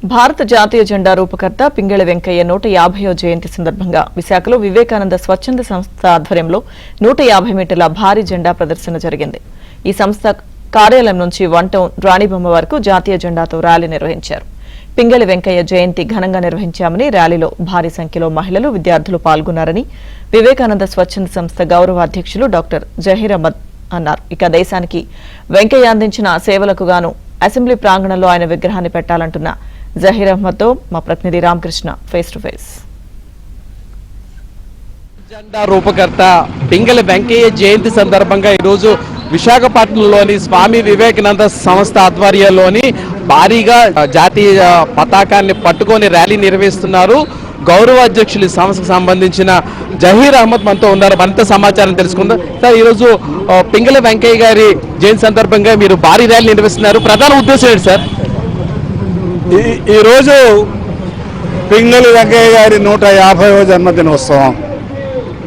భారత జాతీయ జెండా రూపకర్త పింగళి వెంకయ్య 150వ జయంతి సందర్భంగా విశాఖలో వివేకానంద స్వచ్ఛంద సంస్థ ఆధ్వర్యంలో 150 మీటర్ల భారీ జెండా ప్రదర్శన జరిగింది. ఈ సంస్థ కార్యాలయం నుంచి వన్ టౌన్ రాణిబొమ్మ వరకు జాతీయ జెండాతో ర్యాలీ నిర్వహించారు. పింగళి వెంకయ్య జయంతి ఘనంగా నిర్వహించామని, ర్యాలీలో భారీ సంఖ్యలో మహిళలు, విద్యార్థులు పాల్గొన్నారని వివేకానంద స్వచ్ఛంద సంస్థ గౌరవ అధ్యక్షులు డాక్టర్ జహీర్ అహ్మద్ అన్నారు. ఇక దేశానికి వెంకయ్య అందించిన సేవలకు గాను అసెంబ్లీ ప్రాంగణంలో ఆయన విగ్రహాన్ని పెట్టాలంటున్న జహీర్ అహ్మద్ తో మా ప్రతినిధి రామకృష్ణ ఫేస్ టు ఫేస్. జెండా రూపకర్త పింగళి వెంకయ్య జయంతి సందర్భంగా ఈరోజు విశాఖపట్నంలోని స్వామి వివేకానంద సంస్థ ఆధ్వర్యంలోని భారీగా జాతీయ పతాకాన్ని పట్టుకొని ర్యాలీ నిర్వహిస్తున్నారు. గౌరవ అధ్యక్షులు ఈ సంస్థకు సంబంధించిన జహీర్ అహ్మద్ మనతో ఉన్నారు. మరింత సమాచారం తెలుసుకుందాం. సార్, ఈరోజు పింగళి వెంకయ్య గారి జయంతి సందర్భంగా మీరు భారీ ర్యాలీ నిర్వహిస్తున్నారు. ప్రధాన ఉద్దేశం ఏంటి సార్? ఈరోజు పింగళి వెంకయ్య గారి 150వ జన్మదినోత్సవం.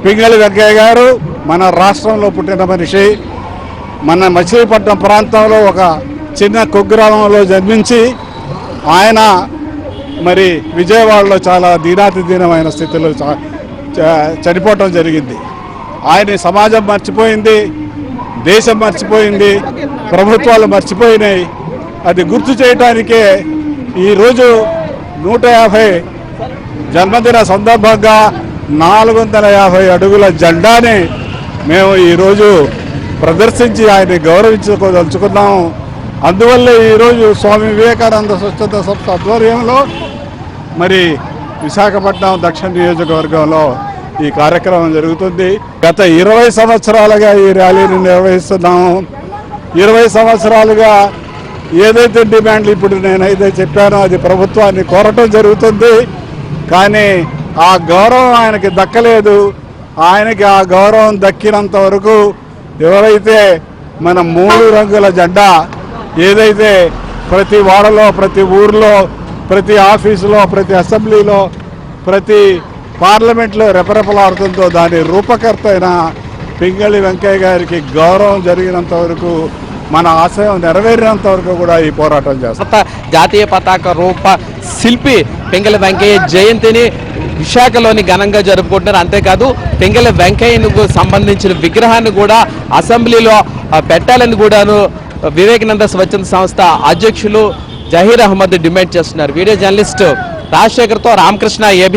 పింగళి వెంకయ్య గారు మన రాష్ట్రంలో పుట్టిన మనిషి. మన మచిలీపట్నం ప్రాంతంలో ఒక చిన్న కుగ్రామంలో జన్మించి ఆయన మరి విజయవాడలో చాలా దీనాతిదీనమైన స్థితిలో చనిపోవటం జరిగింది. ఆయన సమాజం మర్చిపోయింది, దేశం మర్చిపోయింది, ప్రభుత్వాలు మర్చిపోయినాయి. అది గుర్తు చేయటానికే ఈరోజు 150 జన్మదిన సందర్భంగా 450 అడుగుల జెండాని మేము ఈరోజు ప్రదర్శించి ఆయన్ని గౌరవించుకోదలుచుకున్నాము. అందువల్ల ఈరోజు స్వామి వివేకానంద స్వచ్ఛంద సంస్థ ఆధ్వర్యంలో మరి విశాఖపట్నం దక్షిణ నియోజకవర్గంలో ఈ కార్యక్రమం జరుగుతుంది. గత 20 సంవత్సరాలుగా ఈ ర్యాలీని నిర్వహిస్తున్నాము. 20 సంవత్సరాలుగా ఏదైతే డిమాండ్లు ఇప్పుడు నేనైతే చెప్పానో అది ప్రభుత్వాన్ని కోరటం జరుగుతుంది. కానీ ఆ గౌరవం ఆయనకి దక్కలేదు. ఆయనకి ఆ గౌరవం దక్కినంత వరకు ఎవరైతే మన 3 రంగుల జెండా ఏదైతే ప్రతి వాడలో, ప్రతి ఊర్లో, ప్రతి ఆఫీసులో, ప్రతి అసెంబ్లీలో, ప్రతి పార్లమెంట్లో రెపరెపలాడుతుందో దాని రూపకర్త అయిన పింగళి వెంకయ్య గారికి గౌరవం జరిగినంత వరకు, మన ఆశయం నెరవేరినంత వరకు కూడా ఈ పోరాటం చేస్తాం. జాతీయ పతాక రూప శిల్పి పింగళి వెంకయ్య జయంతిని విశాఖలోని ఘనంగా జరుపుకుంటున్నారు. అంతేకాదు పింగళి వెంకయ్యకు సంబంధించిన విగ్రహాన్ని కూడా అసెంబ్లీలో పెట్టాలని కూడాను వివేకానంద స్వచ్ఛంద సంస్థ అధ్యక్షులు జహీర్ అహ్మద్ డిమాండ్ చేస్తున్నారు. వీడియో జర్నలిస్ట్ రాజశేఖర్తో రామకృష్ణ, ఏబీ.